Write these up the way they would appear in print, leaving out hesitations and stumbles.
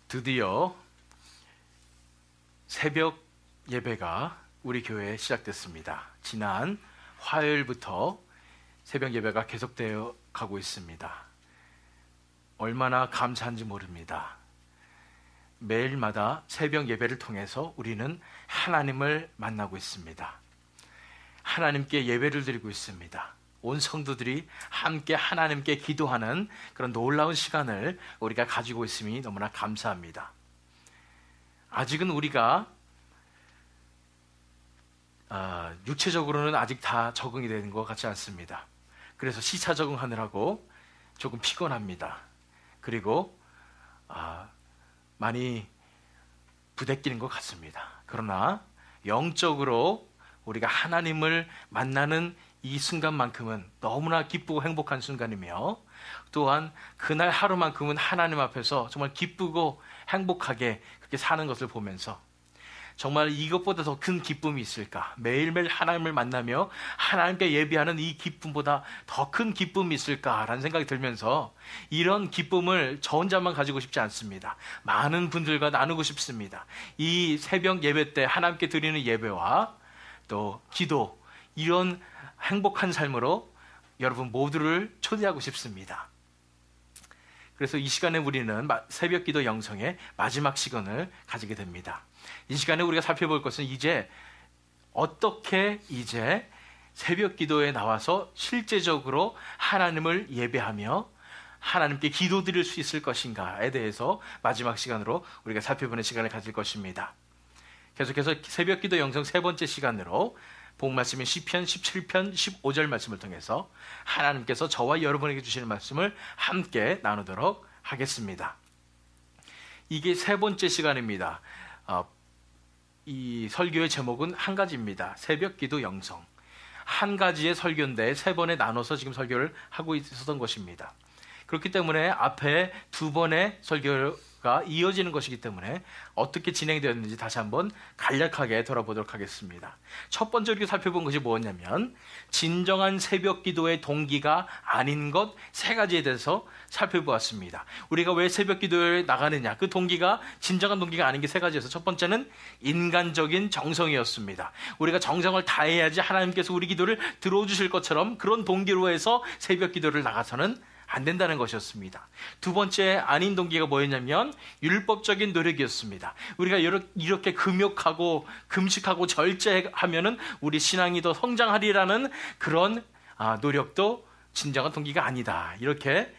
드디어 새벽 예배가 우리 교회에 시작됐습니다. 지난 화요일부터 새벽 예배가 계속되어 가고 있습니다. 얼마나 감사한지 모릅니다. 매일마다 새벽 예배를 통해서 우리는 하나님을 만나고 있습니다. 하나님께 예배를 드리고 있습니다. 온 성도들이 함께 하나님께 기도하는 그런 놀라운 시간을 우리가 가지고 있음이 너무나 감사합니다. 아직은 우리가 육체적으로는 아직 다 적응이 되는 것 같지 않습니다. 그래서 시차 적응하느라고 조금 피곤합니다. 그리고 많이 부대끼는 것 같습니다. 그러나 영적으로 우리가 하나님을 만나는 이 순간만큼은 너무나 기쁘고 행복한 순간이며, 또한 그날 하루만큼은 하나님 앞에서 정말 기쁘고 행복하게 그렇게 사는 것을 보면서 정말 이것보다 더 큰 기쁨이 있을까? 매일매일 하나님을 만나며 하나님께 예배하는 이 기쁨보다 더 큰 기쁨이 있을까라는 생각이 들면서 이런 기쁨을 저 혼자만 가지고 싶지 않습니다. 많은 분들과 나누고 싶습니다. 이 새벽 예배 때 하나님께 드리는 예배와 또 기도, 이런 행복한 삶으로 여러분 모두를 초대하고 싶습니다. 그래서 이 시간에 우리는 새벽 기도 영성의 마지막 시간을 가지게 됩니다. 이 시간에 우리가 살펴볼 것은 이제 어떻게 이제 새벽 기도에 나와서 실제적으로 하나님을 예배하며 하나님께 기도드릴 수 있을 것인가에 대해서 마지막 시간으로 우리가 살펴보는 시간을 가질 것입니다. 계속해서 새벽 기도 영성 세 번째 시간으로 본 말씀인 시편 17편 15절 말씀을 통해서 하나님께서 저와 여러분에게 주시는 말씀을 함께 나누도록 하겠습니다. 이게 세 번째 시간입니다. 이 설교의 제목은 한 가지입니다. 새벽 기도 영성. 한 가지의 설교인데 세 번에 나눠서 지금 설교를 하고 있었던 것입니다. 그렇기 때문에 앞에 두 번의 설교가 이어지는 것이기 때문에 어떻게 진행되었는지 다시 한번 간략하게 돌아보도록 하겠습니다. 첫 번째 우리가 살펴본 것이 뭐였냐면 진정한 새벽 기도의 동기가 아닌 것 세 가지에 대해서 살펴보았습니다. 우리가 왜 새벽 기도에 나가느냐, 그 동기가 진정한 동기가 아닌 게 세 가지여서 첫 번째는 인간적인 정성이었습니다. 우리가 정성을 다해야지 하나님께서 우리 기도를 들어주실 것처럼 그런 동기로 해서 새벽 기도를 나가서는 안 된다는 것이었습니다. 두 번째 아닌 동기가 뭐였냐면 율법적인 노력이었습니다. 우리가 이렇게 금욕하고 금식하고 절제하면은 우리 신앙이 더 성장하리라는 그런 노력도 진정한 동기가 아니다. 이렇게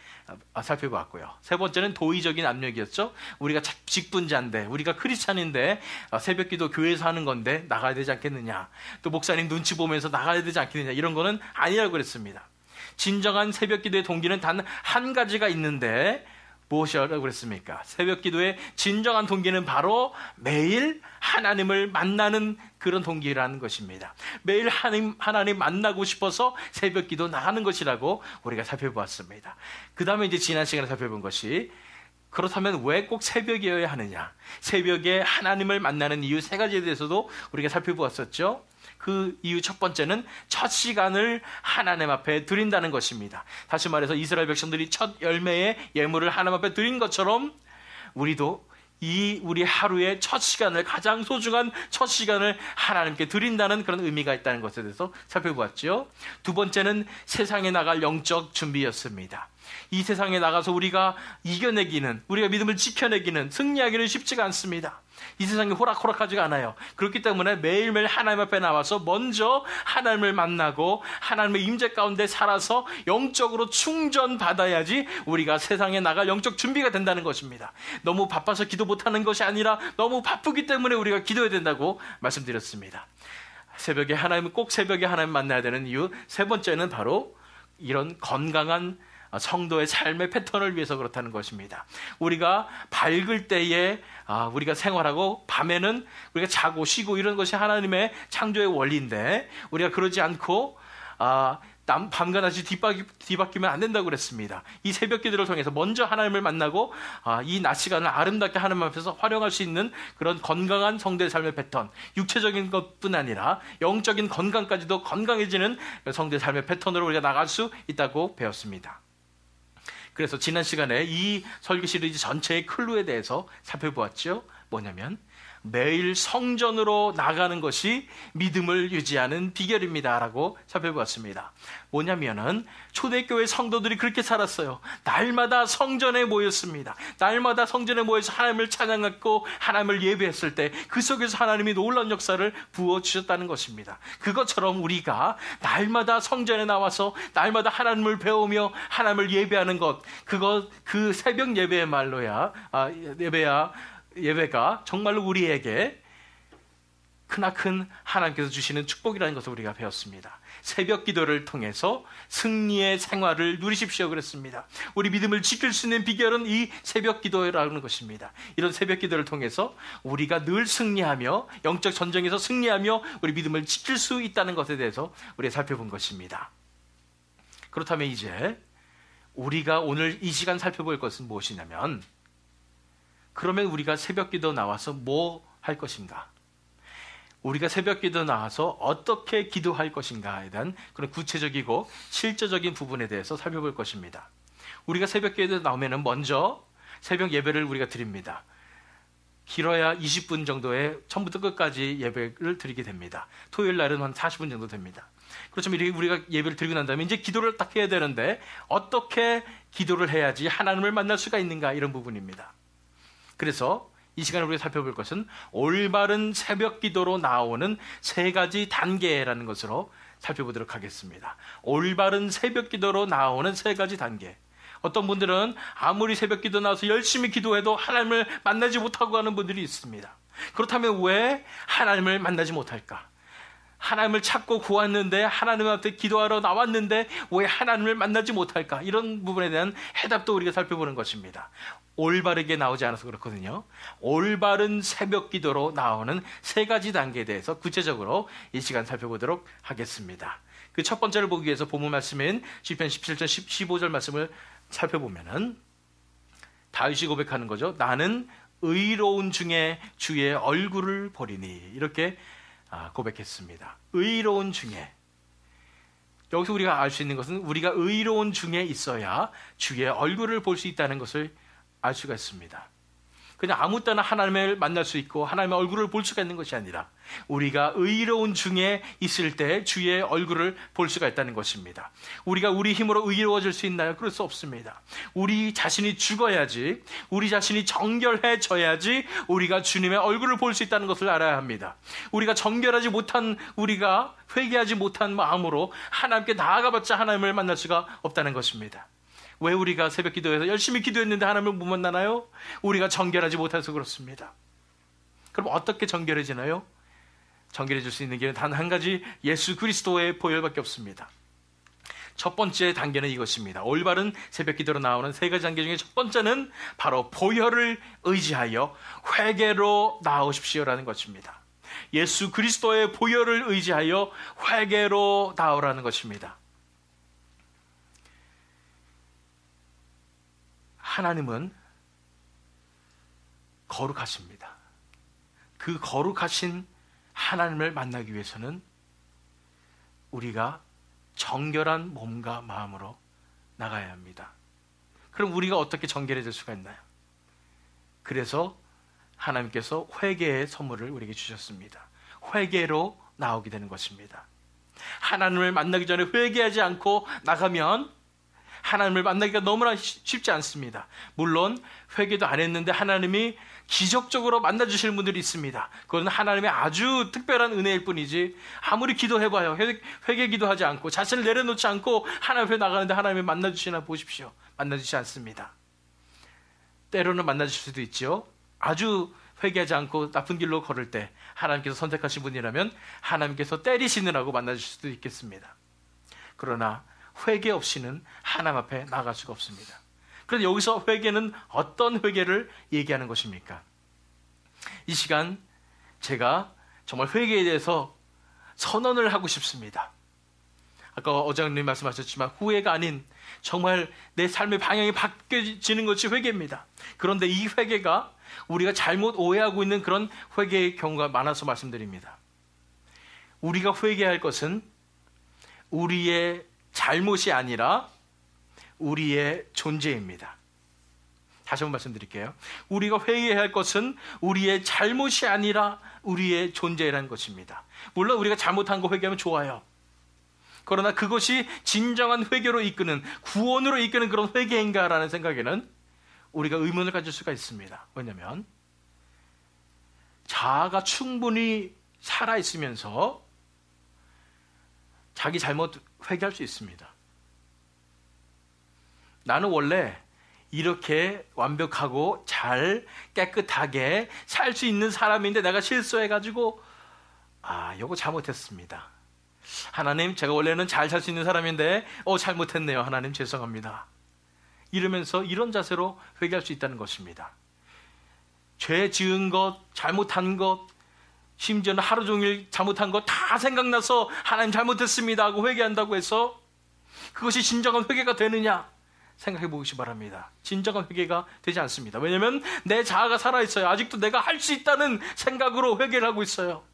살펴봤고요. 세 번째는 도의적인 압력이었죠. 우리가 직분자인데, 우리가 크리스찬인데 새벽 기도 교회에서 하는 건데 나가야 되지 않겠느냐, 또 목사님 눈치 보면서 나가야 되지 않겠느냐, 이런 거는 아니라고 그랬습니다. 진정한 새벽 기도의 동기는 단 한 가지가 있는데 무엇이라고 그랬습니까? 새벽 기도의 진정한 동기는 바로 매일 하나님을 만나는 그런 동기라는 것입니다. 매일 하나님 만나고 싶어서 새벽 기도 나가는 것이라고 우리가 살펴보았습니다. 그 다음에 이제 지난 시간에 살펴본 것이, 그렇다면 왜 꼭 새벽이어야 하느냐, 새벽에 하나님을 만나는 이유 세 가지에 대해서도 우리가 살펴보았었죠. 그 이유 첫 번째는 첫 시간을 하나님 앞에 드린다는 것입니다. 다시 말해서 이스라엘 백성들이 첫 열매의 예물을 하나님 앞에 드린 것처럼 우리도 우리 하루의 첫 시간을, 가장 소중한 첫 시간을 하나님께 드린다는 그런 의미가 있다는 것에 대해서 살펴보았죠. 두 번째는 세상에 나갈 영적 준비였습니다. 이 세상에 나가서 우리가 이겨내기는, 우리가 믿음을 지켜내기는, 승리하기는 쉽지가 않습니다. 이 세상이 호락호락하지가 않아요. 그렇기 때문에 매일매일 하나님 앞에 나와서 먼저 하나님을 만나고 하나님의 임재 가운데 살아서 영적으로 충전받아야지 우리가 세상에 나갈 영적 준비가 된다는 것입니다. 너무 바빠서 기도 못하는 것이 아니라 너무 바쁘기 때문에 우리가 기도해야 된다고 말씀드렸습니다. 꼭 새벽에 하나님 만나야 되는 이유 세 번째는 바로 이런 건강한 성도의 삶의 패턴을 위해서 그렇다는 것입니다. 우리가 밝을 때에 우리가 생활하고, 밤에는 우리가 자고 쉬고 이런 것이 하나님의 창조의 원리인데, 우리가 그러지 않고 밤과 낮이 뒤바뀌면 안 된다고 그랬습니다. 이 새벽 기도를 통해서 먼저 하나님을 만나고 이 낮 시간을 아름답게 하나님 앞에서 활용할 수 있는 그런 건강한 성도의 삶의 패턴, 육체적인 것뿐 아니라 영적인 건강까지도 건강해지는 성도의 삶의 패턴으로 우리가 나갈 수 있다고 배웠습니다. 그래서 지난 시간에 이 설교 시리즈 전체의 클루에 대해서 살펴보았죠. 뭐냐면 매일 성전으로 나가는 것이 믿음을 유지하는 비결입니다 라고 살펴보았습니다. 뭐냐면은 초대교회 성도들이 그렇게 살았어요. 날마다 성전에 모였습니다. 날마다 성전에 모여서 하나님을 찬양했고 하나님을 예배했을 때 그 속에서 하나님이 놀라운 역사를 부어주셨다는 것입니다. 그것처럼 우리가 날마다 성전에 나와서 날마다 하나님을 배우며 하나님을 예배하는 것, 그 새벽 예배의 말로야 예배가 정말로 우리에게 크나큰 하나님께서 주시는 축복이라는 것을 우리가 배웠습니다. 새벽 기도를 통해서 승리의 생활을 누리십시오 그랬습니다. 우리 믿음을 지킬 수 있는 비결은 이 새벽 기도라는 것입니다. 이런 새벽 기도를 통해서 우리가 늘 승리하며 영적 전쟁에서 승리하며 우리 믿음을 지킬 수 있다는 것에 대해서 우리가 살펴본 것입니다. 그렇다면 이제 우리가 오늘 이 시간 살펴볼 것은 무엇이냐면, 그러면 우리가 새벽 기도 나와서 뭐 할 것인가? 우리가 새벽 기도 나와서 어떻게 기도할 것인가에 대한 그런 구체적이고 실제적인 부분에 대해서 살펴볼 것입니다. 우리가 새벽 기도 나오면은 먼저 새벽 예배를 우리가 드립니다. 길어야 20분 정도의 처음부터 끝까지 예배를 드리게 됩니다. 토요일 날은 한 40분 정도 됩니다. 그렇지만 이렇게 우리가 예배를 드리고 난 다음에 이제 기도를 딱 해야 되는데 어떻게 기도를 해야지 하나님을 만날 수가 있는가, 이런 부분입니다. 그래서 이 시간에 우리가 살펴볼 것은 올바른 새벽 기도로 나오는 세 가지 단계라는 것으로 살펴보도록 하겠습니다. 올바른 새벽 기도로 나오는 세 가지 단계. 어떤 분들은 아무리 새벽 기도 나와서 열심히 기도해도 하나님을 만나지 못하고 하는 분들이 있습니다. 그렇다면 왜 하나님을 만나지 못할까? 하나님을 찾고 구했는데, 하나님 앞에 기도하러 나왔는데 왜 하나님을 만나지 못할까? 이런 부분에 대한 해답도 우리가 살펴보는 것입니다. 올바르게 나오지 않아서 그렇거든요. 올바른 새벽 기도로 나오는 세 가지 단계에 대해서 구체적으로 이 시간 살펴보도록 하겠습니다. 그 첫 번째를 보기 위해서 본문 말씀인 시편 17편 15절 말씀을 살펴보면은 다윗이 고백하는 거죠. 나는 의로운 중에 주의 얼굴을 보리니, 이렇게 고백했습니다. 의로운 중에. 여기서 우리가 알 수 있는 것은 우리가 의로운 중에 있어야 주의 얼굴을 볼 수 있다는 것을 알 수가 있습니다. 그냥 아무 때나 하나님을 만날 수 있고 하나님의 얼굴을 볼 수가 있는 것이 아니라 우리가 의로운 중에 있을 때 주의 얼굴을 볼 수가 있다는 것입니다. 우리가 우리 힘으로 의로워질 수 있나요? 그럴 수 없습니다. 우리 자신이 죽어야지, 우리 자신이 정결해져야지 우리가 주님의 얼굴을 볼 수 있다는 것을 알아야 합니다. 우리가 정결하지 못한, 우리가 회개하지 못한 마음으로 하나님께 나아가봤자 하나님을 만날 수가 없다는 것입니다. 왜 우리가 새벽 기도에서 열심히 기도했는데 하나님을 못 만나나요? 우리가 정결하지 못해서 그렇습니다. 그럼 어떻게 정결해지나요? 정결해질 수 있는 길은 단 한 가지, 예수 그리스도의 보혈밖에 없습니다. 첫 번째 단계는 이것입니다. 올바른 새벽 기도로 나오는 세 가지 단계 중에 첫 번째는 바로 보혈을 의지하여 회개로 나오십시오라는 것입니다. 예수 그리스도의 보혈을 의지하여 회개로 나오라는 것입니다. 하나님은 거룩하십니다. 그 거룩하신 하나님을 만나기 위해서는 우리가 정결한 몸과 마음으로 나가야 합니다. 그럼 우리가 어떻게 정결해질 수가 있나요? 그래서 하나님께서 회개의 선물을 우리에게 주셨습니다. 회개로 나오게 되는 것입니다. 하나님을 만나기 전에 회개하지 않고 나가면 하나님을 만나기가 너무나 쉽지 않습니다. 물론 회개도 안 했는데 하나님이 기적적으로 만나주실 분들이 있습니다. 그건 하나님의 아주 특별한 은혜일 뿐이지, 아무리 기도해봐요, 회개 기도하지 않고 자신을 내려놓지 않고 하나님 앞에 나가는데 하나님이 만나주시나 보십시오. 만나주시지 않습니다. 때로는 만나주실 수도 있죠. 아주 회개하지 않고 나쁜 길로 걸을 때 하나님께서 선택하신 분이라면 하나님께서 때리시느라고 만나주실 수도 있겠습니다. 그러나 회개 없이는 하나님 앞에 나갈 수가 없습니다. 그런데 여기서 회개는 어떤 회개를 얘기하는 것입니까? 이 시간 제가 정말 회개에 대해서 선언을 하고 싶습니다. 아까 어장님 말씀하셨지만 후회가 아닌 정말 내 삶의 방향이 바뀌어지는 것이 회개입니다. 그런데 이 회개가 우리가 잘못 오해하고 있는 그런 회개의 경우가 많아서 말씀드립니다. 우리가 회개할 것은 우리의 잘못이 아니라 우리의 존재입니다. 다시 한번 말씀드릴게요. 우리가 회개해야 할 것은 우리의 잘못이 아니라 우리의 존재라는 것입니다. 물론 우리가 잘못한 거 회개하면 좋아요. 그러나 그것이 진정한 회개로 이끄는, 구원으로 이끄는 그런 회개인가라는 생각에는 우리가 의문을 가질 수가 있습니다. 왜냐하면 자아가 충분히 살아있으면서 자기 잘못 회개할 수 있습니다. 나는 원래 이렇게 완벽하고 잘 깨끗하게 살 수 있는 사람인데 내가 실수해가지고 이거 잘못했습니다. 하나님, 제가 원래는 잘 살 수 있는 사람인데 잘못했네요. 하나님 죄송합니다. 이러면서 이런 자세로 회개할 수 있다는 것입니다. 죄 지은 것, 잘못한 것, 심지어는 하루 종일 잘못한 것 다 생각나서 하나님 잘못했습니다 하고 회개한다고 해서 그것이 진정한 회개가 되느냐 생각해 보시기 바랍니다. 진정한 회개가 되지 않습니다. 왜냐하면 내 자아가 살아있어요. 아직도 내가 할 수 있다는 생각으로 회개를 하고 있어요.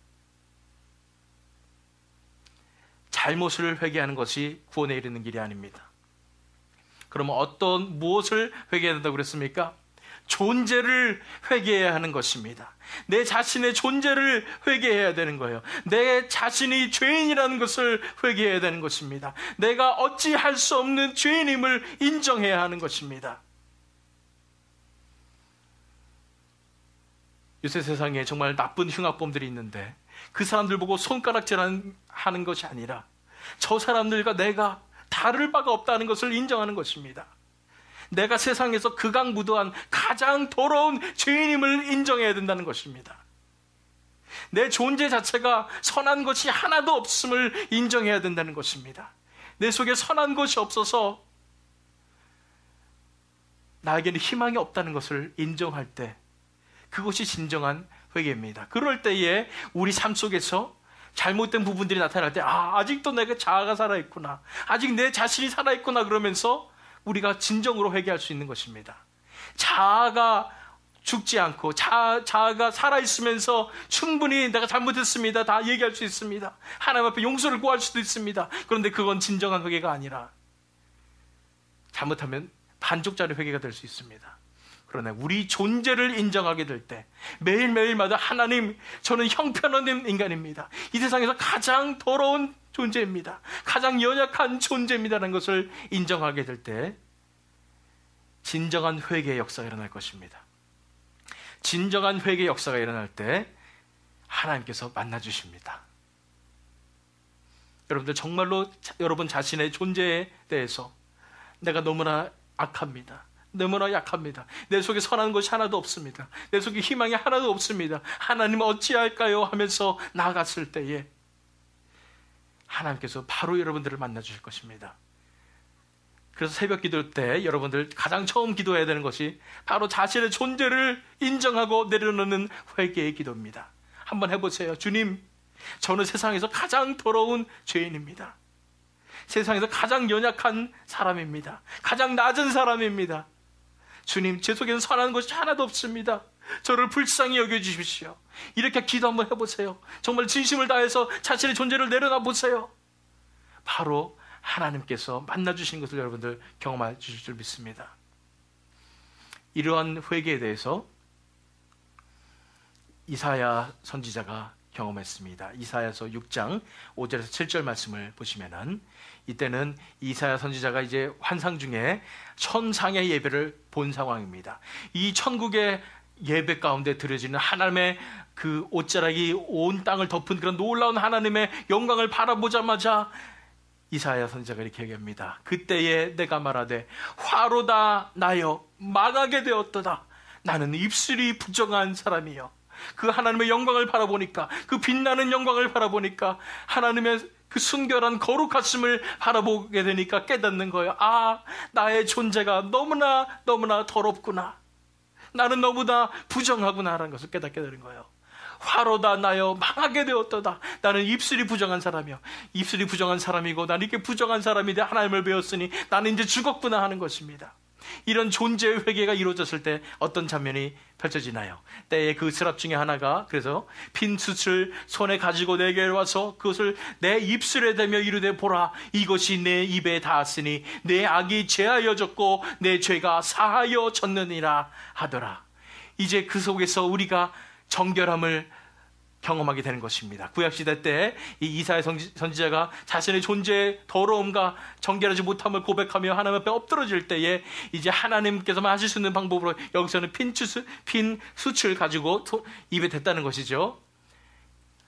잘못을 회개하는 것이 구원에 이르는 길이 아닙니다. 그러면 무엇을 회개해야 된다고 그랬습니까? 존재를 회개해야 하는 것입니다. 내 자신의 존재를 회개해야 되는 거예요. 내 자신이 죄인이라는 것을 회개해야 되는 것입니다. 내가 어찌할 수 없는 죄인임을 인정해야 하는 것입니다. 요새 세상에 정말 나쁜 흉악범들이 있는데 그 사람들 보고 손가락질하는 것이 아니라 저 사람들과 내가 다를 바가 없다는 것을 인정하는 것입니다. 내가 세상에서 극악무도한 가장 더러운 죄인임을 인정해야 된다는 것입니다. 내 존재 자체가 선한 것이 하나도 없음을 인정해야 된다는 것입니다. 내 속에 선한 것이 없어서 나에게는 희망이 없다는 것을 인정할 때 그것이 진정한 회개입니다. 그럴 때에 우리 삶 속에서 잘못된 부분들이 나타날 때 아직도 내가 자아가 살아있구나, 아직 내 자신이 살아있구나 그러면서 우리가 진정으로 회개할 수 있는 것입니다. 자아가 죽지 않고 자아가 살아있으면서 충분히 내가 잘못했습니다 다 얘기할 수 있습니다. 하나님 앞에 용서를 구할 수도 있습니다. 그런데 그건 진정한 회개가 아니라 잘못하면 반쪽짜리 회개가 될 수 있습니다. 그러나 우리 존재를 인정하게 될 때 매일매일마다 하나님, 저는 형편없는 인간입니다. 이 세상에서 가장 더러운 존재입니다. 가장 연약한 존재입니다라는 것을 인정하게 될 때 진정한 회개의 역사가 일어날 것입니다. 진정한 회개의 역사가 일어날 때 하나님께서 만나주십니다. 여러분들 정말로 여러분 자신의 존재에 대해서 내가 너무나 악합니다. 너무나 약합니다. 내 속에 선한 것이 하나도 없습니다. 내 속에 희망이 하나도 없습니다. 하나님 어찌할까요? 하면서 나아갔을 때에 하나님께서 바로 여러분들을 만나주실 것입니다. 그래서 새벽 기도 때 여러분들 가장 처음 기도해야 되는 것이 바로 자신의 존재를 인정하고 내려놓는 회개의 기도입니다. 한번 해보세요. 주님, 저는 세상에서 가장 더러운 죄인입니다. 세상에서 가장 연약한 사람입니다. 가장 낮은 사람입니다. 주님, 제 속에는 선한 것이 하나도 없습니다. 저를 불쌍히 여겨주십시오. 이렇게 기도 한번 해보세요. 정말 진심을 다해서 자신의 존재를 내려놔 보세요. 바로 하나님께서 만나주신 것을 여러분들 경험해 주실 줄 믿습니다. 이러한 회개에 대해서 이사야 선지자가 경험했습니다. 이사야서 6장 5절에서 7절 말씀을 보시면은 이때는 이사야 선지자가 이제 환상 중에 천상의 예배를 본 상황입니다. 이 천국의 예배 가운데 드려지는 하나님의 그 옷자락이 온 땅을 덮은 그런 놀라운 하나님의 영광을 바라보자마자 이사야 선지자가 이렇게 얘기합니다. 그때에 내가 말하되 화로다 나여 망하게 되었도다. 나는 입술이 부정한 사람이여. 그 하나님의 영광을 바라보니까, 그 빛나는 영광을 바라보니까, 하나님의 그 순결한 거룩하심을 바라보게 되니까 깨닫는 거예요. 나의 존재가 너무나 더럽구나. 나는 너무나 부정하구나라는 것을 깨닫게 되는 거예요. 화로다 나여 망하게 되었도다. 나는 입술이 부정한 사람이요. 입술이 부정한 사람이고 나는 이렇게 부정한 사람인데 하나님을 배웠으니 나는 이제 죽었구나 하는 것입니다. 이런 존재의 회개가 이루어졌을 때 어떤 장면이 펼쳐지나요? 때에 그 스랍 중에 하나가 그래서 핀 숯을 손에 가지고 내게 와서 그것을 내 입술에 대며 이르되 보라 이것이 내 입에 닿았으니 내 악이 제하여졌고 내 죄가 사하여졌느니라 하더라. 이제 그 속에서 우리가 정결함을 경험하게 되는 것입니다. 구약시대 때 이 이사야 선지자가 자신의 존재의 더러움과 정결하지 못함을 고백하며 하나님 앞에 엎드러질 때에 이제 하나님께서만 하실 수 있는 방법으로 여기서는 핀 숯을 가지고 입에 댔다는 것이죠.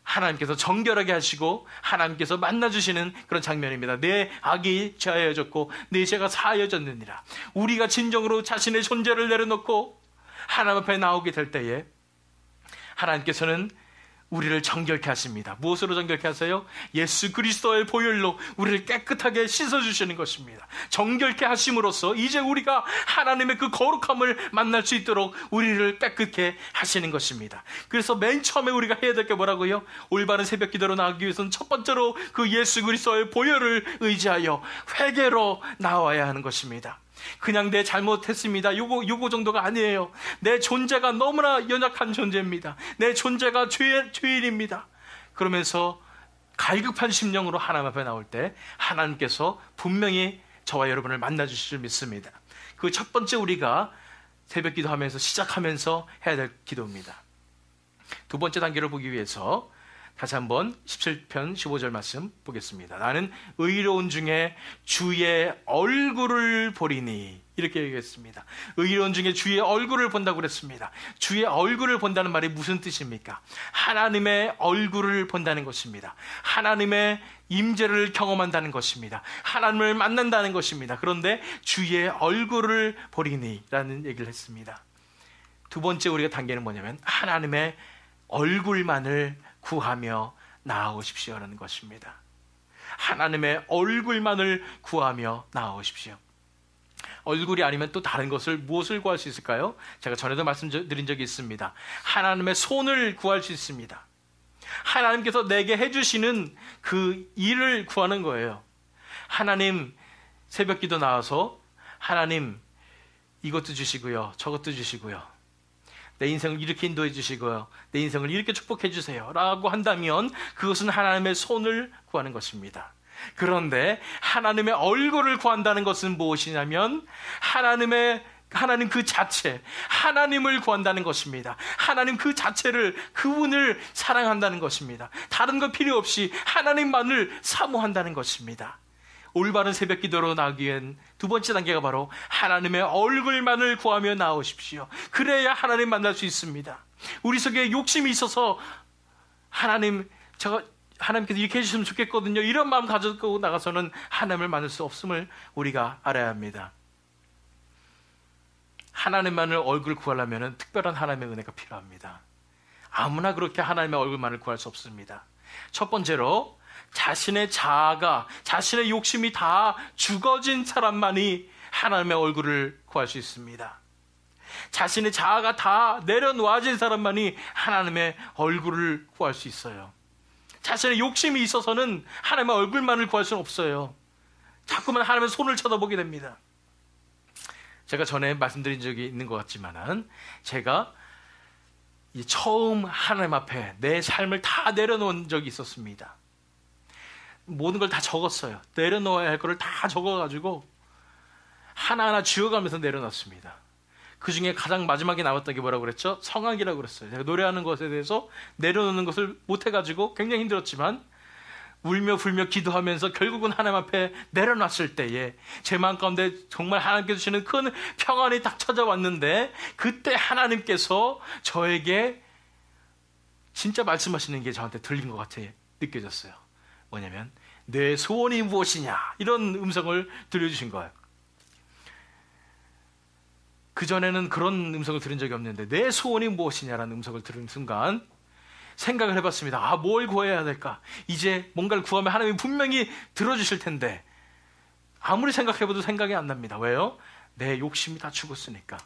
하나님께서 정결하게 하시고 하나님께서 만나주시는 그런 장면입니다. 내 악이 제하여졌고 내 죄가 사하여졌느니라. 우리가 진정으로 자신의 존재를 내려놓고 하나님 앞에 나오게 될 때에 하나님께서는 우리를 정결케 하십니다. 무엇으로 정결케 하세요? 예수 그리스도의 보혈로 우리를 깨끗하게 씻어주시는 것입니다. 정결케 하심으로써 이제 우리가 하나님의 그 거룩함을 만날 수 있도록 우리를 깨끗게 하시는 것입니다. 그래서 맨 처음에 우리가 해야 될 게 뭐라고요? 올바른 새벽 기도로 나가기 위해서는 첫 번째로 그 예수 그리스도의 보혈을 의지하여 회개로 나와야 하는 것입니다. 그냥 내 잘못했습니다. 요거 정도가 아니에요. 내 존재가 너무나 연약한 존재입니다. 내 존재가 죄인입니다. 그러면서 갈급한 심령으로 하나님 앞에 나올 때 하나님께서 분명히 저와 여러분을 만나주실 줄 믿습니다. 그 첫 번째 우리가 새벽 기도하면서 시작하면서 해야 될 기도입니다. 두 번째 단계를 보기 위해서 다시 한번 17편 15절 말씀 보겠습니다. 나는 의로운 중에 주의 얼굴을 보리니 이렇게 얘기했습니다. 의로운 중에 주의 얼굴을 본다고 그랬습니다. 주의 얼굴을 본다는 말이 무슨 뜻입니까? 하나님의 얼굴을 본다는 것입니다. 하나님의 임재를 경험한다는 것입니다. 하나님을 만난다는 것입니다. 그런데 주의 얼굴을 보리니 라는 얘기를 했습니다. 두 번째 우리가 단계는 뭐냐면 하나님의 얼굴만을 구하며 나아오십시오라는 것입니다. 하나님의 얼굴만을 구하며 나아오십시오. 얼굴이 아니면 또 다른 것을 무엇을 구할 수 있을까요? 제가 전에도 말씀드린 적이 있습니다. 하나님의 손을 구할 수 있습니다. 하나님께서 내게 해주시는 그 일을 구하는 거예요. 하나님 새벽 기도 나와서 하나님 이것도 주시고요. 저것도 주시고요. 내 인생을 이렇게 인도해 주시고요. 내 인생을 이렇게 축복해 주세요. 라고 한다면 그것은 하나님의 손을 구하는 것입니다. 그런데 하나님의 얼굴을 구한다는 것은 무엇이냐면 하나님 그 자체, 하나님을 구한다는 것입니다. 하나님 그 자체를, 그분을 사랑한다는 것입니다. 다른 것 필요 없이 하나님만을 사모한다는 것입니다. 올바른 새벽 기도로 나가기 위한 두 번째 단계가 바로 하나님의 얼굴만을 구하며 나오십시오. 그래야 하나님 만날 수 있습니다. 우리 속에 욕심이 있어서 하나님께서 이렇게 해주시면 좋겠거든요. 이런 마음 가지고 나가서는 하나님을 만날 수 없음을 우리가 알아야 합니다. 하나님만을 얼굴 구하려면 특별한 하나님의 은혜가 필요합니다. 아무나 그렇게 하나님의 얼굴만을 구할 수 없습니다. 첫 번째로 자신의 자아가, 자신의 욕심이 다 죽어진 사람만이 하나님의 얼굴을 구할 수 있습니다. 자신의 자아가 다 내려놓아진 사람만이 하나님의 얼굴을 구할 수 있어요. 자신의 욕심이 있어서는 하나님의 얼굴만을 구할 수는 없어요. 자꾸만 하나님의 손을 쳐다보게 됩니다. 제가 전에 말씀드린 적이 있는 것 같지만은 제가 처음 하나님 앞에 내 삶을 다 내려놓은 적이 있었습니다. 모든 걸 다 적었어요. 내려놓아야 할 거를 다 적어가지고 하나하나 쥐어가면서 내려놨습니다. 그 중에 가장 마지막에 나왔던 게 뭐라고 그랬죠? 성악이라고 그랬어요. 제가 노래하는 것에 대해서 내려놓는 것을 못해가지고 굉장히 힘들었지만 울며 불며 기도하면서 결국은 하나님 앞에 내려놨을 때에 제 마음 가운데 정말 하나님께서 주시는 큰 평안이 딱 찾아왔는데 그때 하나님께서 저에게 진짜 말씀하시는 게 저한테 들린 것 같아 느껴졌어요. 뭐냐면 내 소원이 무엇이냐 이런 음성을 들려주신 거예요. 그전에는 그런 음성을 들은 적이 없는데 내 소원이 무엇이냐라는 음성을 들은 순간 생각을 해봤습니다. 뭘 구해야 될까? 이제 뭔가를 구하면 하나님이 분명히 들어주실 텐데 아무리 생각해봐도 생각이 안 납니다. 왜요? 내 욕심이 다 죽었으니까.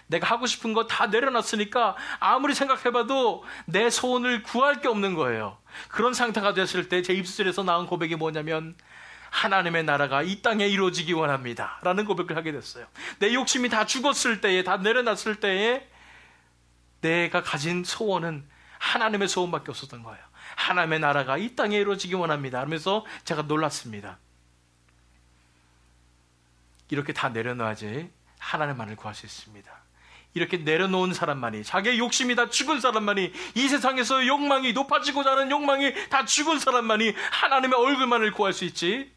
내가 하고 싶은 거 다 내려놨으니까 아무리 생각해봐도 내 소원을 구할 게 없는 거예요. 그런 상태가 됐을 때 제 입술에서 나온 고백이 뭐냐면 하나님의 나라가 이 땅에 이루어지기 원합니다 라는 고백을 하게 됐어요. 내 욕심이 다 죽었을 때에, 다 내려놨을 때에 내가 가진 소원은 하나님의 소원밖에 없었던 거예요. 하나님의 나라가 이 땅에 이루어지기 원합니다 하면서 제가 놀랐습니다. 이렇게 다 내려놔야지 하나님만을 구할 수 있습니다. 이렇게 내려놓은 사람만이, 자기의 욕심이 다 죽은 사람만이, 이 세상에서 욕망이, 높아지고자 하는 욕망이 다 죽은 사람만이 하나님의 얼굴만을 구할 수 있지,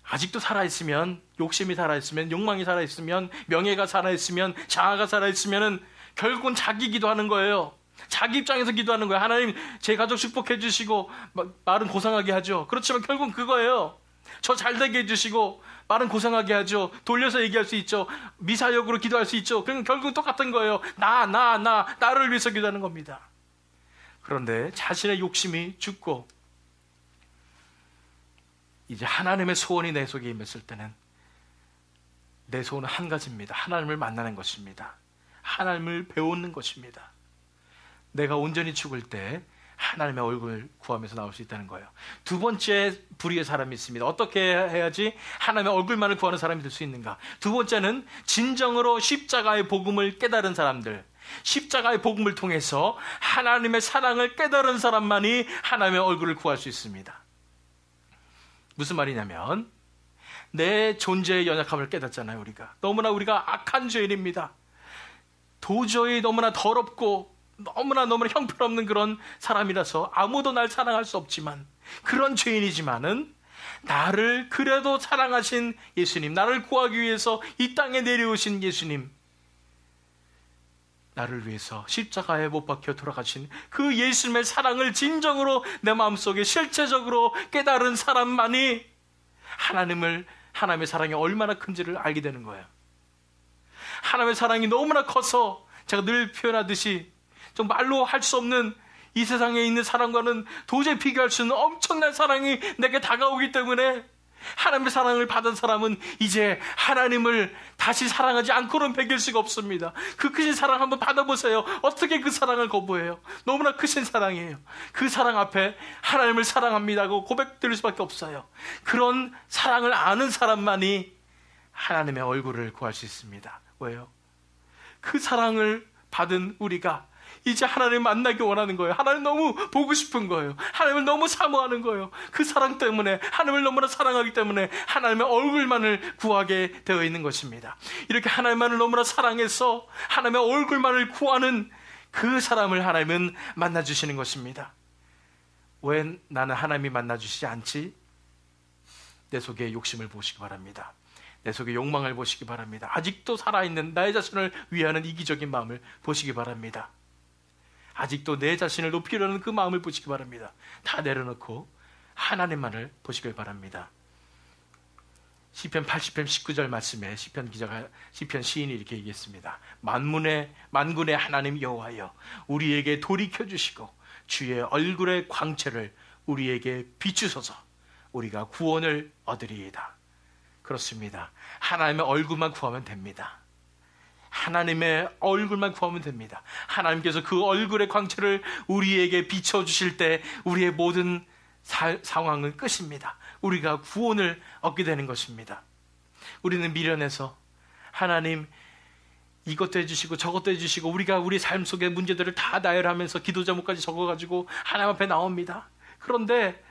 아직도 살아있으면, 욕심이 살아있으면, 욕망이 살아있으면, 명예가 살아있으면, 자아가 살아있으면 결국은 자기 기도하는 거예요. 자기 입장에서 기도하는 거예요. 하나님 제 가족 축복해 주시고, 말은 고상하게 하죠. 그렇지만 결국은 그거예요. 저 잘되게 해주시고, 말은 고상하게 하죠. 돌려서 얘기할 수 있죠. 미사역으로 기도할 수 있죠. 그럼 결국은 똑같은 거예요. 나를 위해서 기도하는 겁니다. 그런데 자신의 욕심이 죽고 이제 하나님의 소원이 내 속에 임했을 때는 내 소원은 한 가지입니다. 하나님을 만나는 것입니다. 하나님을 배우는 것입니다. 내가 온전히 죽을 때 하나님의 얼굴을 구하면서 나올 수 있다는 거예요. 두 번째 부류의 사람이 있습니다. 어떻게 해야지 하나님의 얼굴만을 구하는 사람이 될 수 있는가? 두 번째는 진정으로 십자가의 복음을 깨달은 사람들, 십자가의 복음을 통해서 하나님의 사랑을 깨달은 사람만이 하나님의 얼굴을 구할 수 있습니다. 무슨 말이냐면, 내 존재의 연약함을 깨닫잖아요. 우리가 악한 죄인입니다. 도저히 너무나 더럽고 너무나 형편없는 그런 사람이라서 아무도 날 사랑할 수 없지만, 그런 죄인이지만은 나를 그래도 사랑하신 예수님, 나를 구하기 위해서 이 땅에 내려오신 예수님, 나를 위해서 십자가에 못 박혀 돌아가신 그 예수님의 사랑을 진정으로 내 마음속에 실체적으로 깨달은 사람만이 하나님의 사랑이 얼마나 큰지를 알게 되는 거예요. 하나님의 사랑이 너무나 커서 제가 늘 표현하듯이 좀 말로 할 수 없는 이 세상에 있는 사랑과는 도저히 비교할 수 없는 엄청난 사랑이 내게 다가오기 때문에, 하나님의 사랑을 받은 사람은 이제 하나님을 다시 사랑하지 않고는 베길 수가 없습니다. 그 크신 사랑 한번 받아보세요. 어떻게 그 사랑을 거부해요? 너무나 크신 사랑이에요. 그 사랑 앞에 하나님을 사랑합니다고 고백드릴 수밖에 없어요. 그런 사랑을 아는 사람만이 하나님의 얼굴을 구할 수 있습니다. 왜요? 그 사랑을 받은 우리가 이제 하나님을 만나기 원하는 거예요. 하나님 너무 보고 싶은 거예요. 하나님을 너무 사모하는 거예요. 그 사랑 때문에, 하나님을 너무나 사랑하기 때문에 하나님의 얼굴만을 구하게 되어 있는 것입니다. 이렇게 하나님만을 너무나 사랑해서 하나님의 얼굴만을 구하는 그 사람을 하나님은 만나주시는 것입니다. 왜 나는 하나님이 만나주시지 않지? 내 속에 욕심을 보시기 바랍니다. 내 속에 욕망을 보시기 바랍니다. 아직도 살아있는 나의 자신을 위하는 이기적인 마음을 보시기 바랍니다. 아직도 내 자신을 높이려는 그 마음을 보시기 바랍니다. 다 내려놓고 하나님만을 보시길 바랍니다. 시편 80편 19절 말씀에 시편 시인이 이렇게 얘기했습니다. 만군의 하나님 여호와여, 우리에게 돌이켜 주시고 주의 얼굴의 광채를 우리에게 비추소서. 우리가 구원을 얻으리이다. 그렇습니다. 하나님의 얼굴만 구하면 됩니다. 하나님의 얼굴만 구하면 됩니다. 하나님께서 그 얼굴의 광채를 우리에게 비춰주실 때 우리의 모든 상황은 끝입니다. 우리가 구원을 얻게 되는 것입니다. 우리는 미련해서 하나님 이것도 해주시고 저것도 해주시고, 우리가 우리 삶 속의 문제들을 다 나열하면서 기도 제목까지 적어가지고 하나님 앞에 나옵니다. 그런데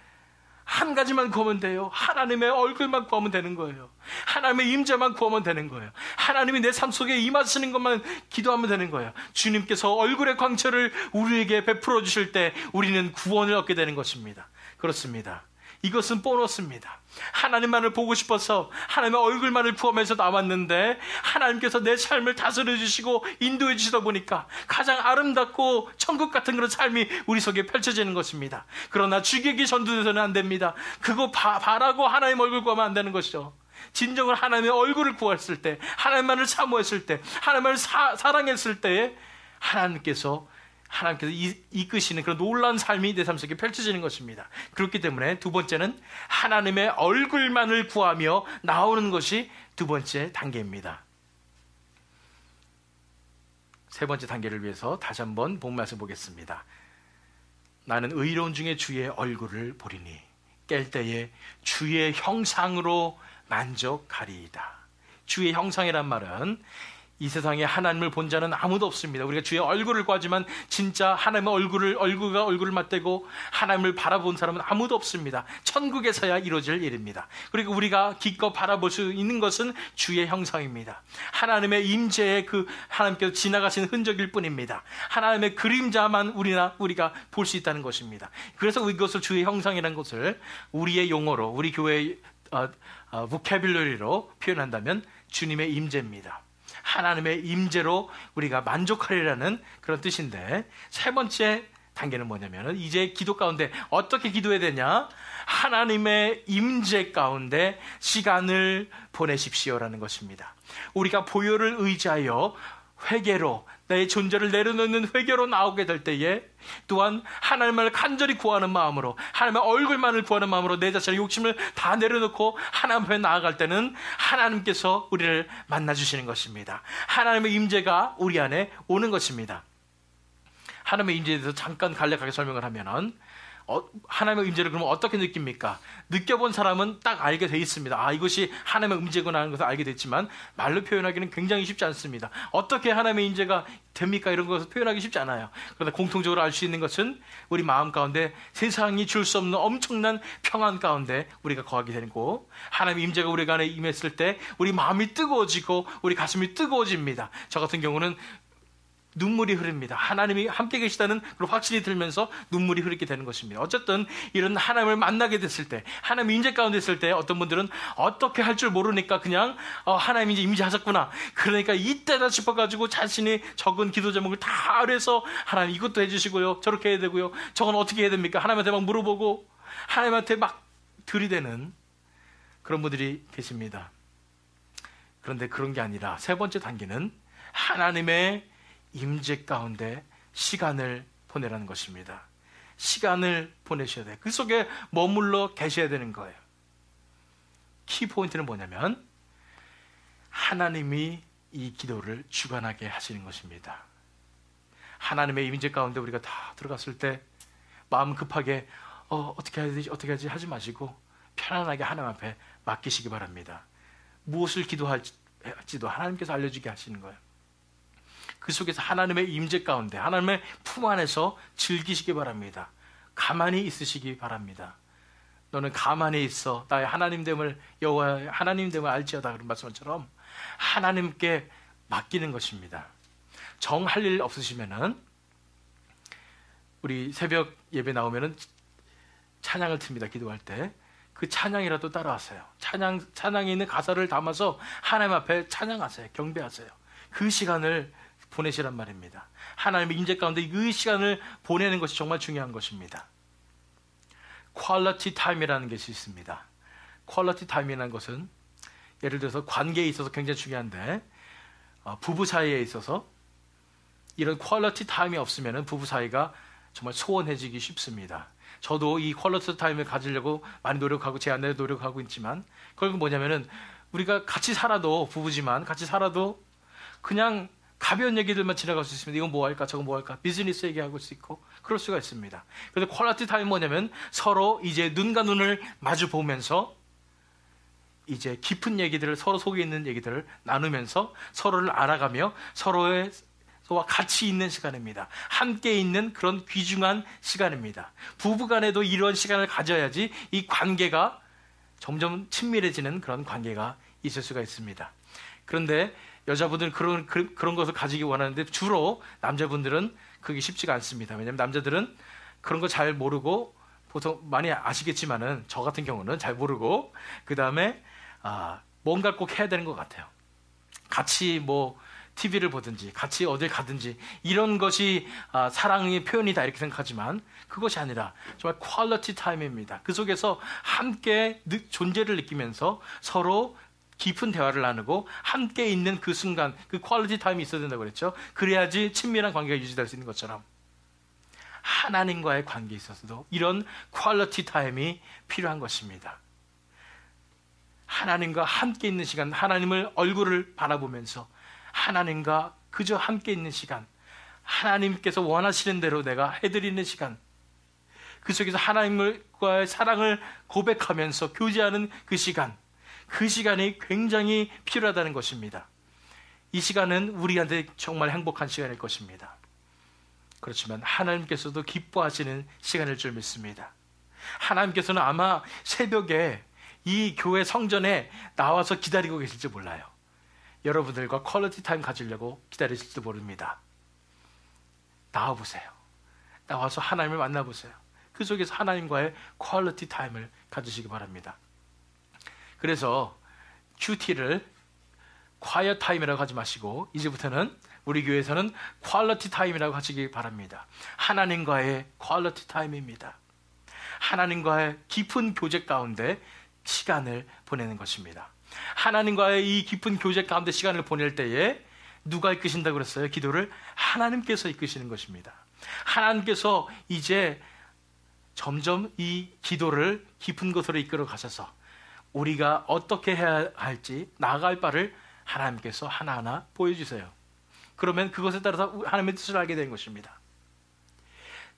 한 가지만 구하면 돼요. 하나님의 얼굴만 구하면 되는 거예요. 하나님의 임재만 구하면 되는 거예요. 하나님이 내 삶 속에 임하시는 것만 기도하면 되는 거예요. 주님께서 얼굴의 광채를 우리에게 베풀어 주실 때 우리는 구원을 얻게 되는 것입니다. 그렇습니다. 이것은 보너스입니다. 하나님만을 보고 싶어서 하나님의 얼굴만을 구하면서 나왔는데, 하나님께서 내 삶을 다스려 주시고 인도해 주시다 보니까 가장 아름답고 천국 같은 그런 삶이 우리 속에 펼쳐지는 것입니다. 그러나 주객이 전도돼서는 안 됩니다. 그거 바라고 하나님 얼굴 구하면 안 되는 것이죠. 진정으로 하나님의 얼굴을 구했을 때, 하나님만을 사모했을 때, 하나님을 사랑했을 때에 하나님께서 이끄시는 그런 놀라운 삶이 내 삶 속에 펼쳐지는 것입니다. 그렇기 때문에 두 번째는 하나님의 얼굴만을 구하며 나오는 것이 두 번째 단계입니다. 세 번째 단계를 위해서 다시 한번 본 말씀 보겠습니다. 나는 의로운 중에 주의 얼굴을 보리니 깰 때에 주의 형상으로 만족하리이다. 주의 형상이란 말은 이 세상에 하나님을 본 자는 아무도 없습니다. 우리가 주의 얼굴을 구하지만 진짜 하나님의 얼굴을 맞대고 하나님을 바라본 사람은 아무도 없습니다. 천국에서야 이루어질 일입니다. 그리고 우리가 기껏 바라볼 수 있는 것은 주의 형상입니다. 하나님의 임재에 그 하나님께서 지나가신 흔적일 뿐입니다. 하나님의 그림자만 우리가 볼 수 있다는 것입니다. 그래서 이것을 주의 형상이라는 것을 우리의 용어로, 우리 교회의 보캐뷸러리로 표현한다면 주님의 임재입니다. 하나님의 임재로 우리가 만족하리라는 그런 뜻인데, 세 번째 단계는 뭐냐면 이제 기도 가운데 어떻게 기도해야 되냐? 하나님의 임재 가운데 시간을 보내십시오라는 것입니다. 우리가 보혈을 의지하여 회개로, 내 존재를 내려놓는 회개로 나오게 될 때에, 또한 하나님을 간절히 구하는 마음으로, 하나님의 얼굴만을 구하는 마음으로 내 자신의 욕심을 다 내려놓고 하나님 앞에 나아갈 때는 하나님께서 우리를 만나주시는 것입니다. 하나님의 임재가 우리 안에 오는 것입니다. 하나님의 임재에 대해서 잠깐 간략하게 설명을 하면은, 하나님의 임재를 그러면 어떻게 느낍니까? 느껴본 사람은 딱 알게 돼 있습니다. 이것이 하나님의 임재구나 하는 것을 알게 됐지만 말로 표현하기는 굉장히 쉽지 않습니다. 어떻게 하나님의 임재가 됩니까? 이런 것을 표현하기 쉽지 않아요. 그러나 공통적으로 알 수 있는 것은 우리 마음 가운데 세상이 줄 수 없는 엄청난 평안 가운데 우리가 거하게 되고, 하나님의 임재가 우리 안에 임했을 때 우리 마음이 뜨거워지고 우리 가슴이 뜨거워집니다. 저 같은 경우는 눈물이 흐릅니다. 하나님이 함께 계시다는 그런 확신이 들면서 눈물이 흐르게 되는 것입니다. 어쨌든 이런 하나님을 만나게 됐을 때, 하나님 임재 가운데 있을 때 어떤 분들은 어떻게 할 줄 모르니까 그냥 하나님이 이제 임재하셨구나, 그러니까 이때다 싶어가지고 자신이 적은 기도 제목을 다 아래서 하나님 이것도 해주시고요, 저렇게 해야 되고요, 저건 어떻게 해야 됩니까? 하나님한테 막 물어보고 하나님한테 막 들이대는 그런 분들이 계십니다. 그런데 그런 게 아니라 세 번째 단계는 하나님의 임재 가운데 시간을 보내라는 것입니다. 시간을 보내셔야 돼요. 그 속에 머물러 계셔야 되는 거예요. 키포인트는 뭐냐면 하나님이 이 기도를 주관하게 하시는 것입니다. 하나님의 임재 가운데 우리가 다 들어갔을 때 마음 급하게 어떻게 해야 되지, 어떻게 하지 하지 마시고 편안하게 하나님 앞에 맡기시기 바랍니다. 무엇을 기도할지도 하나님께서 알려주게 하시는 거예요. 그 속에서 하나님의 임재 가운데, 하나님의 품 안에서 즐기시기 바랍니다. 가만히 있으시기 바랍니다. 너는 가만히 있어, 나의 하나님됨을, 여호와의 하나님됨을 알지어다, 그런 말씀처럼 하나님께 맡기는 것입니다. 정할 일 없으시면은 우리 새벽 예배 나오면은 찬양을 틉니다. 기도할 때 그 찬양이라도 따라하세요. 찬양에 있는 가사를 담아서 하나님 앞에 찬양하세요. 경배하세요. 그 시간을 보내시란 말입니다. 하나님의 임재 가운데 그 시간을 보내는 것이 정말 중요한 것입니다. 퀄리티 타임이라는 것이 있습니다. 퀄리티 타임이라는 것은 예를 들어서 관계에 있어서 굉장히 중요한데, 부부 사이에 있어서 이런 퀄리티 타임이 없으면 부부 사이가 정말 소원해지기 쉽습니다. 저도 이 퀄리티 타임을 가지려고 많이 노력하고 제 안에 노력하고 있지만, 결국 뭐냐면은 우리가 같이 살아도, 부부지만 같이 살아도 그냥 가벼운 얘기들만 지나갈 수 있습니다. 이건 뭐 할까, 저건 뭐 할까, 비즈니스 얘기하고 수 있고 그럴 수가 있습니다. 그래서 퀄리티 타임 뭐냐면 서로 이제 눈과 눈을 마주 보면서 이제 깊은 얘기들을, 서로 속에 있는 얘기들을 나누면서 서로를 알아가며 서로와 같이 있는 시간입니다. 함께 있는 그런 귀중한 시간입니다. 부부간에도 이런 시간을 가져야지 이 관계가 점점 친밀해지는 그런 관계가 있을 수가 있습니다. 그런데 여자분들은 그런 것을 가지기 원하는데 주로 남자분들은 그게 쉽지가 않습니다. 왜냐하면 남자들은 그런 거 잘 모르고, 보통 많이 아시겠지만은 저 같은 경우는 잘 모르고, 그 다음에 뭔가 꼭 해야 되는 것 같아요. 같이 뭐 TV를 보든지 같이 어딜 가든지 이런 것이 사랑의 표현이다 이렇게 생각하지만 그것이 아니라 정말 퀄리티 타임입니다. 그 속에서 함께 존재를 느끼면서 서로 깊은 대화를 나누고 함께 있는 그 순간, 그 퀄리티 타임이 있어야 된다고 그랬죠. 그래야지 친밀한 관계가 유지될 수 있는 것처럼 하나님과의 관계에 있어서도 이런 퀄리티 타임이 필요한 것입니다. 하나님과 함께 있는 시간, 하나님을 얼굴을 바라보면서 하나님과 그저 함께 있는 시간, 하나님께서 원하시는 대로 내가 해드리는 시간, 그 속에서 하나님과의 사랑을 고백하면서 교제하는 그 시간이 굉장히 필요하다는 것입니다. 이 시간은 우리한테 정말 행복한 시간일 것입니다. 그렇지만 하나님께서도 기뻐하시는 시간일 줄 믿습니다. 하나님께서는 아마 새벽에 이 교회 성전에 나와서 기다리고 계실지 몰라요. 여러분들과 퀄리티 타임 가지려고 기다리실지도 모릅니다. 나와보세요. 나와서 하나님을 만나보세요. 그 속에서 하나님과의 퀄리티 타임을 가지시기 바랍니다. 그래서 큐티를 quiet 타임이라고 하지 마시고 이제부터는 우리 교회에서는 퀄리티 타임이라고 하시기 바랍니다. 하나님과의 퀄리티 타임입니다. 하나님과의 깊은 교제 가운데 시간을 보내는 것입니다. 하나님과의 이 깊은 교제 가운데 시간을 보낼 때에 누가 이끄신다고 그랬어요? 기도를 하나님께서 이끄시는 것입니다. 하나님께서 이제 점점 이 기도를 깊은 곳으로 이끌어 가셔서 우리가 어떻게 해야 할지 나아갈 바를 하나님께서 하나하나 보여주세요. 그러면 그것에 따라서 하나님의 뜻을 알게 되는 것입니다.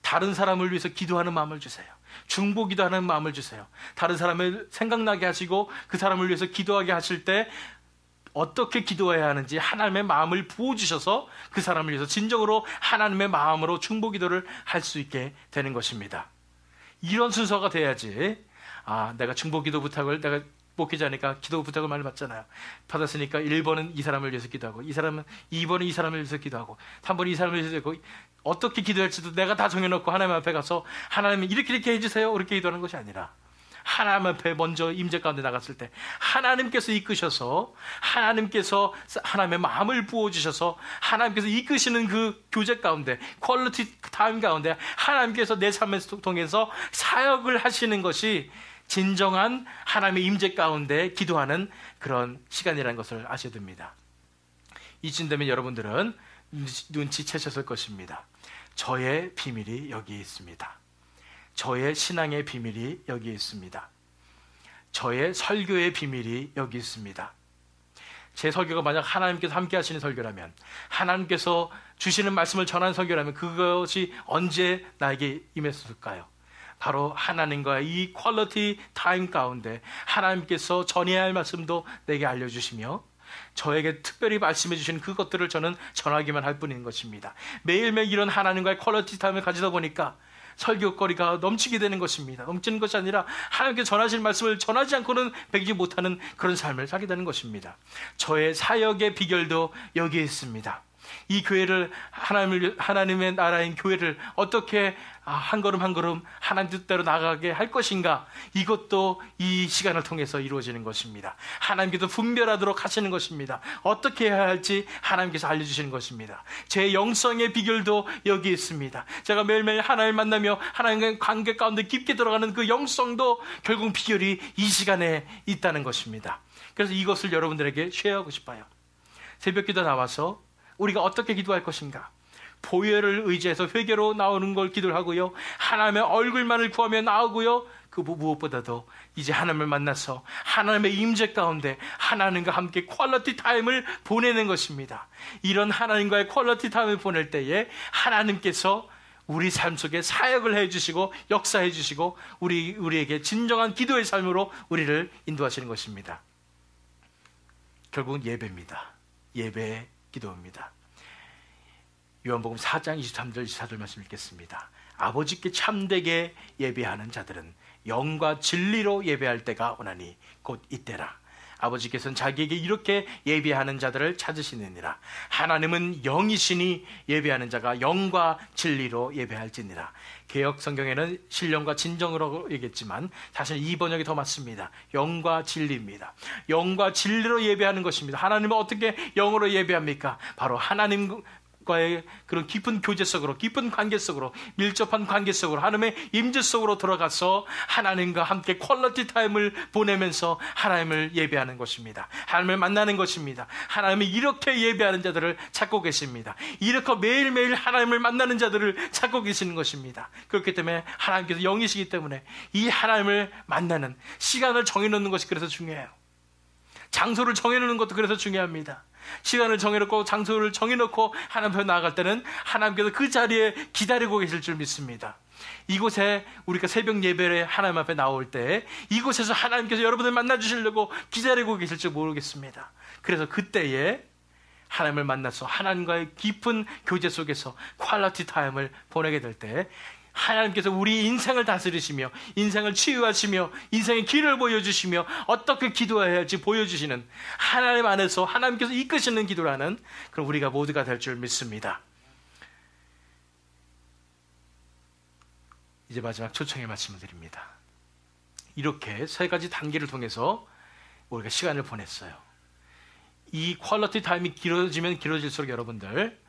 다른 사람을 위해서 기도하는 마음을 주세요. 중보 기도하는 마음을 주세요. 다른 사람을 생각나게 하시고 그 사람을 위해서 기도하게 하실 때 어떻게 기도해야 하는지 하나님의 마음을 부어주셔서 그 사람을 위해서 진정으로 하나님의 마음으로 중보 기도를 할 수 있게 되는 것입니다. 이런 순서가 돼야지 내가 중보 기도 부탁을 내가 목회자니까 기도 부탁을 많이 받잖아요. 받았으니까 1번은 이 사람을 위해서 기도하고 2번은 이 사람을 위해서 기도하고 3번은 이 사람을 위해서 기도하고 어떻게 기도할지도 내가 다 정해놓고 하나님 앞에 가서 하나님 이렇게 해주세요 그렇게 기도하는 것이 아니라 하나님 앞에 먼저 임재 가운데 나갔을 때 하나님께서 이끄셔서 하나님께서 하나님의 마음을 부어주셔서 하나님께서 이끄시는 그 교제 가운데 퀄리티 타임 가운데 하나님께서 내 삶을 통해서 사역을 하시는 것이 진정한 하나님의 임재 가운데 기도하는 그런 시간이라는 것을 아셔야 됩니다. 이쯤 되면 여러분들은 눈치채셨을 것입니다. 저의 비밀이 여기에 있습니다. 저의 신앙의 비밀이 여기에 있습니다. 저의 설교의 비밀이 여기 있습니다. 제 설교가 만약 하나님께서 함께 하시는 설교라면, 하나님께서 주시는 말씀을 전하는 설교라면 그것이 언제 나에게 임했을까요? 바로 하나님과의 이 퀄리티 타임 가운데 하나님께서 전해야 할 말씀도 내게 알려주시며 저에게 특별히 말씀해 주시는 그것들을 저는 전하기만 할 뿐인 것입니다. 매일매일 이런 하나님과의 퀄리티 타임을 가지다 보니까 설교거리가 넘치게 되는 것입니다. 넘치는 것이 아니라 하나님께 전하실 말씀을 전하지 않고는 배기지 못하는 그런 삶을 살게 되는 것입니다. 저의 사역의 비결도 여기에 있습니다. 이 교회를 하나님의 나라인 교회를 어떻게 한 걸음 한 걸음 하나님 뜻대로 나가게 할 것인가, 이것도 이 시간을 통해서 이루어지는 것입니다. 하나님께서 분별하도록 하시는 것입니다. 어떻게 해야 할지 하나님께서 알려주시는 것입니다. 제 영성의 비결도 여기 있습니다. 제가 매일매일 하나님을 만나며 하나님과의 관계 가운데 깊게 들어가는 그 영성도 결국 비결이 이 시간에 있다는 것입니다. 그래서 이것을 여러분들에게 쉐어하고 싶어요. 새벽기도 나와서 우리가 어떻게 기도할 것인가, 보혈을 의지해서 회개로 나오는 걸 기도를 하고요, 하나님의 얼굴만을 구하며 나오고요, 그 무엇보다도 이제 하나님을 만나서 하나님의 임재 가운데 하나님과 함께 퀄리티 타임을 보내는 것입니다. 이런 하나님과의 퀄리티 타임을 보낼 때에 하나님께서 우리 삶 속에 사역을 해주시고 역사해 주시고 우리에게 진정한 기도의 삶으로 우리를 인도하시는 것입니다. 결국은 예배입니다. 예배의 기도입니다. 요한복음 4장 23절 24절 말씀 읽겠습니다. 아버지께 참되게 예배하는 자들은 영과 진리로 예배할 때가 오나니 곧 이때라. 아버지께서는 자기에게 이렇게 예배하는 자들을 찾으시느니라. 하나님은 영이시니 예배하는 자가 영과 진리로 예배할지니라. 개역 성경에는 신령과 진정으로 얘기했지만 사실 이 번역이 더 맞습니다. 영과 진리입니다. 영과 진리로 예배하는 것입니다. 하나님은 어떻게 영으로 예배합니까? 바로 하나님과의 그런 깊은 교제 속으로, 깊은 관계 속으로, 밀접한 관계 속으로, 하나님의 임재 속으로 들어가서 하나님과 함께 퀄리티 타임을 보내면서 하나님을 예배하는 것입니다. 하나님을 만나는 것입니다. 하나님이 이렇게 예배하는 자들을 찾고 계십니다. 이렇게 매일매일 하나님을 만나는 자들을 찾고 계시는 것입니다. 그렇기 때문에 하나님께서 영이시기 때문에 이 하나님을 만나는 시간을 정해놓는 것이 그래서 중요해요. 장소를 정해놓는 것도 그래서 중요합니다. 시간을 정해놓고 장소를 정해놓고 하나님 앞에 나아갈 때는 하나님께서 그 자리에 기다리고 계실 줄 믿습니다. 이곳에 우리가 새벽 예배에 하나님 앞에 나올 때 이곳에서 하나님께서 여러분을 만나주시려고 기다리고 계실지 모르겠습니다. 그래서 그때에 하나님을 만나서 하나님과의 깊은 교제 속에서 퀄리티 타임을 보내게 될 때 하나님께서 우리 인생을 다스리시며 인생을 치유하시며 인생의 길을 보여주시며 어떻게 기도해야 할지 보여주시는 하나님 안에서 하나님께서 이끄시는 기도라는 그런 우리가 모두가 될 줄 믿습니다. 이제 마지막 초청의 말씀을 드립니다. 이렇게 세 가지 단계를 통해서 우리가 시간을 보냈어요. 이 퀄리티 타임이 길어지면 길어질수록 여러분들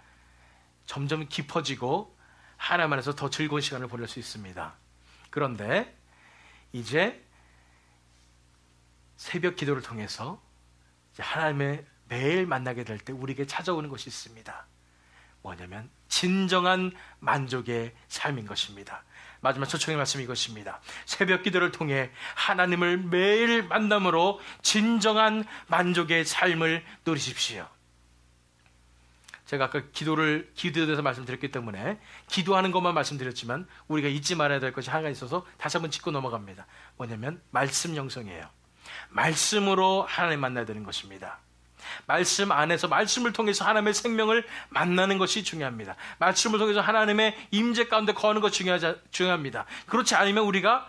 점점 깊어지고 하나님 안에서 더 즐거운 시간을 보낼 수 있습니다. 그런데 이제 새벽 기도를 통해서 이제 하나님의 매일 만나게 될 때 우리에게 찾아오는 것이 있습니다. 뭐냐면 진정한 만족의 삶인 것입니다. 마지막 초청의 말씀이 이것입니다. 새벽 기도를 통해 하나님을 매일 만남으로 진정한 만족의 삶을 누리십시오. 제가 아까 기도에 대해서 말씀드렸기 때문에 기도하는 것만 말씀드렸지만 우리가 잊지 말아야 될 것이 하나가 있어서 다시 한번 짚고 넘어갑니다. 뭐냐면 말씀 영성이에요. 말씀으로 하나님 만나야 되는 것입니다. 말씀 안에서 말씀을 통해서 하나님의 생명을 만나는 것이 중요합니다. 말씀을 통해서 하나님의 임재 가운데 거하는 것이 중요합니다. 그렇지 않으면 우리가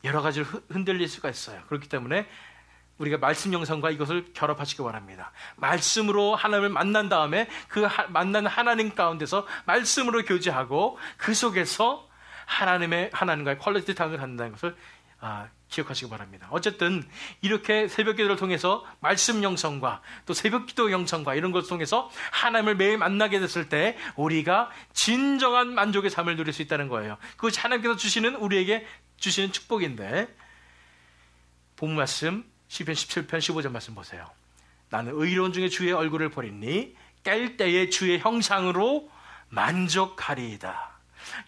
여러 가지로 흔들릴 수가 있어요. 그렇기 때문에 우리가 말씀 영성과 이것을 결합하시기 바랍니다. 말씀으로 하나님을 만난 다음에 그 만난 하나님 가운데서 말씀으로 교제하고 그 속에서 하나님과의 퀄리티 타임을 갖는다는 것을 기억하시기 바랍니다. 어쨌든 이렇게 새벽 기도를 통해서 말씀 영성과 또 새벽 기도 영성과 이런 것을 통해서 하나님을 매일 만나게 됐을 때 우리가 진정한 만족의 삶을 누릴 수 있다는 거예요. 그것이 하나님께서 우리에게 주시는 축복인데 본 말씀 시편 17편 15절 말씀 보세요. 나는 의로운 중에 주의 얼굴을 보리니 깰 때에 주의 형상으로 만족하리이다.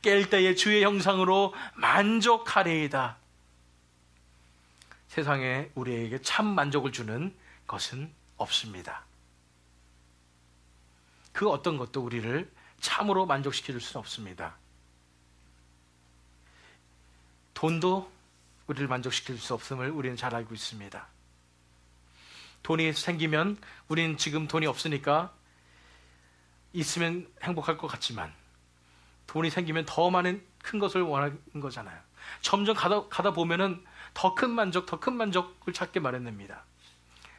깰 때에 주의 형상으로 만족하리이다. 세상에 우리에게 참 만족을 주는 것은 없습니다. 그 어떤 것도 우리를 참으로 만족시킬 수는 없습니다. 돈도 우리를 만족시킬 수 없음을 우리는 잘 알고 있습니다. 돈이 생기면 우리는 지금 돈이 없으니까 있으면 행복할 것 같지만 돈이 생기면 더 많은 큰 것을 원하는 거잖아요. 점점 가다 보면은 더 큰 만족을 찾게 마련됩니다.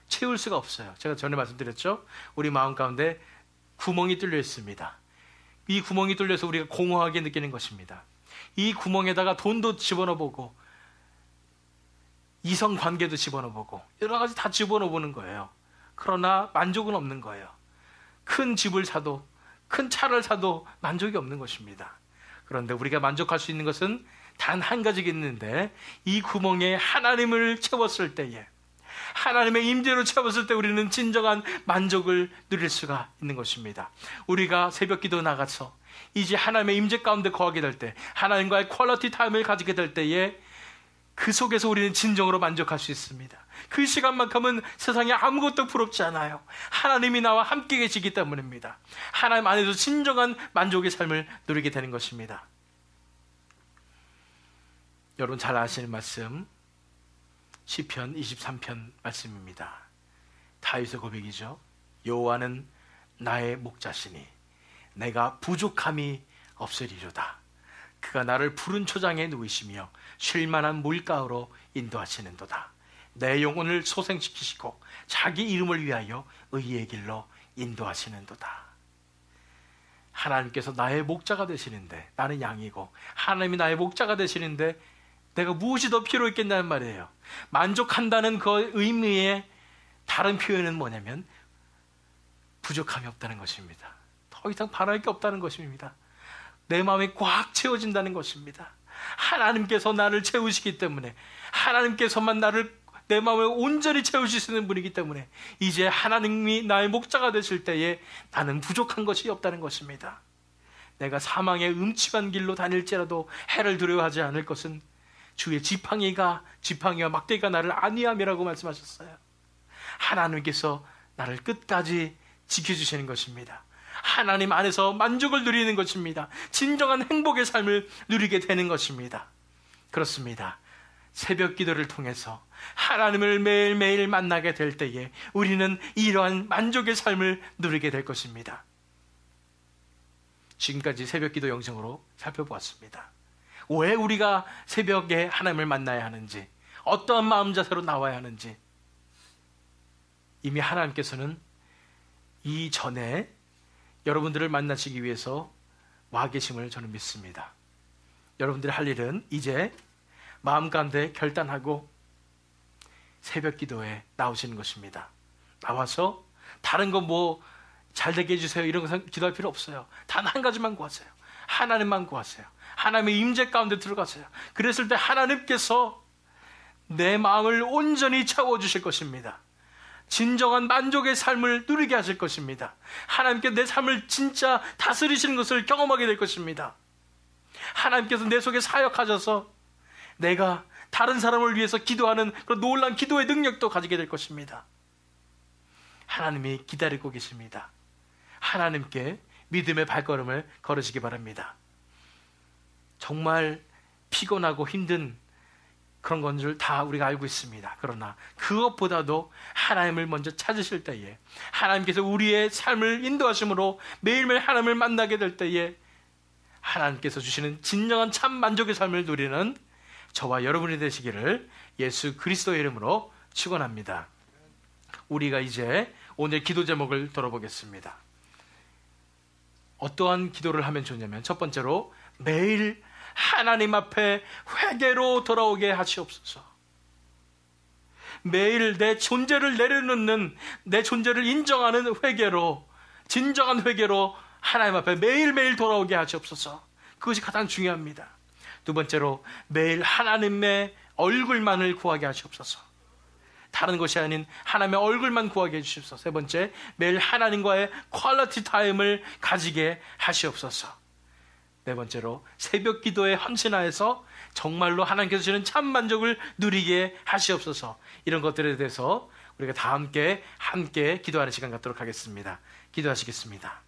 채울 수가 없어요. 제가 전에 말씀드렸죠. 우리 마음 가운데 구멍이 뚫려 있습니다. 이 구멍이 뚫려서 우리가 공허하게 느끼는 것입니다. 이 구멍에다가 돈도 집어넣어보고 이성관계도 집어넣어보고 여러 가지 다 집어넣어보는 거예요. 그러나 만족은 없는 거예요. 큰 집을 사도 큰 차를 사도 만족이 없는 것입니다. 그런데 우리가 만족할 수 있는 것은 단 한 가지가 있는데 이 구멍에 하나님을 채웠을 때에 하나님의 임재로 채웠을 때 우리는 진정한 만족을 누릴 수가 있는 것입니다. 우리가 새벽 기도 나가서 이제 하나님의 임재 가운데 거하게 될 때 하나님과의 퀄리티 타임을 가지게 될 때에 그 속에서 우리는 진정으로 만족할 수 있습니다. 그 시간만큼은 세상에 아무것도 부럽지 않아요. 하나님이 나와 함께 계시기 때문입니다. 하나님 안에서 진정한 만족의 삶을 누리게 되는 것입니다. 여러분 잘 아시는 말씀 시편 23편 말씀입니다. 다윗의 고백이죠. 여호와는 나의 목자시니 내가 부족함이 없으리로다. 그가 나를 푸른 초장에 누이시며 쉴만한 물가로 인도하시는도다. 내 영혼을 소생시키시고 자기 이름을 위하여 의의 길로 인도하시는도다. 하나님께서 나의 목자가 되시는데 나는 양이고 하나님이 나의 목자가 되시는데 내가 무엇이 더 필요 있겠냐는 말이에요. 만족한다는 그 의미의 다른 표현은 뭐냐면 부족함이 없다는 것입니다. 더 이상 바랄 게 없다는 것입니다. 내 마음이 꽉 채워진다는 것입니다. 하나님께서 나를 채우시기 때문에 하나님께서만 내 마음을 온전히 채우실 수 있는 분이기 때문에 이제 하나님이 나의 목자가 되실 때에 나는 부족한 것이 없다는 것입니다. 내가 사망의 음침한 길로 다닐지라도 해를 두려워하지 않을 것은 주의 지팡이와 막대기가 나를 안위함이라고 말씀하셨어요. 하나님께서 나를 끝까지 지켜주시는 것입니다. 하나님 안에서 만족을 누리는 것입니다. 진정한 행복의 삶을 누리게 되는 것입니다. 그렇습니다. 새벽 기도를 통해서 하나님을 매일매일 만나게 될 때에 우리는 이러한 만족의 삶을 누리게 될 것입니다. 지금까지 새벽 기도 영성으로 살펴보았습니다. 왜 우리가 새벽에 하나님을 만나야 하는지, 어떠한 마음 자세로 나와야 하는지, 이미 하나님께서는 이전에 여러분들을 만나시기 위해서 와 계심을 저는 믿습니다. 여러분들이 할 일은 이제 마음 가운데 결단하고 새벽 기도에 나오시는 것입니다. 나와서 다른 거 뭐 잘되게 해주세요 이런 거 기도할 필요 없어요. 단 한 가지만 구하세요. 하나님만 구하세요. 하나님의 임재 가운데 들어가세요. 그랬을 때 하나님께서 내 마음을 온전히 채워주실 것입니다. 진정한 만족의 삶을 누리게 하실 것입니다. 하나님께 내 삶을 진짜 다스리시는 것을 경험하게 될 것입니다. 하나님께서 내 속에 사역하셔서 내가 다른 사람을 위해서 기도하는 그런 놀라운 기도의 능력도 가지게 될 것입니다. 하나님이 기다리고 계십니다. 하나님께 믿음의 발걸음을 걸으시기 바랍니다. 정말 피곤하고 힘든 그런 건 줄 다 우리가 알고 있습니다. 그러나 그것보다도 하나님을 먼저 찾으실 때에, 하나님께서 우리의 삶을 인도하심으로 매일매일 하나님을 만나게 될 때에 하나님께서 주시는 진정한 참 만족의 삶을 누리는 저와 여러분이 되시기를 예수 그리스도의 이름으로 축원합니다. 우리가 이제 오늘 기도 제목을 들어보겠습니다. 어떠한 기도를 하면 좋냐면, 첫 번째로 매일 하나님 앞에 회개로 돌아오게 하시옵소서. 매일 내 존재를 내려놓는, 내 존재를 인정하는 회개로, 진정한 회개로 하나님 앞에 매일매일 돌아오게 하시옵소서. 그것이 가장 중요합니다. 두 번째로 매일 하나님의 얼굴만을 구하게 하시옵소서. 다른 것이 아닌 하나님의 얼굴만 구하게 해주시옵소서. 세 번째, 매일 하나님과의 퀄리티 타임을 가지게 하시옵소서. 네 번째로 새벽 기도에 헌신하여서 정말로 하나님께서 주시는 참 만족을 누리게 하시옵소서. 이런 것들에 대해서 우리가 다 함께 기도하는 시간 갖도록 하겠습니다. 기도하시겠습니다.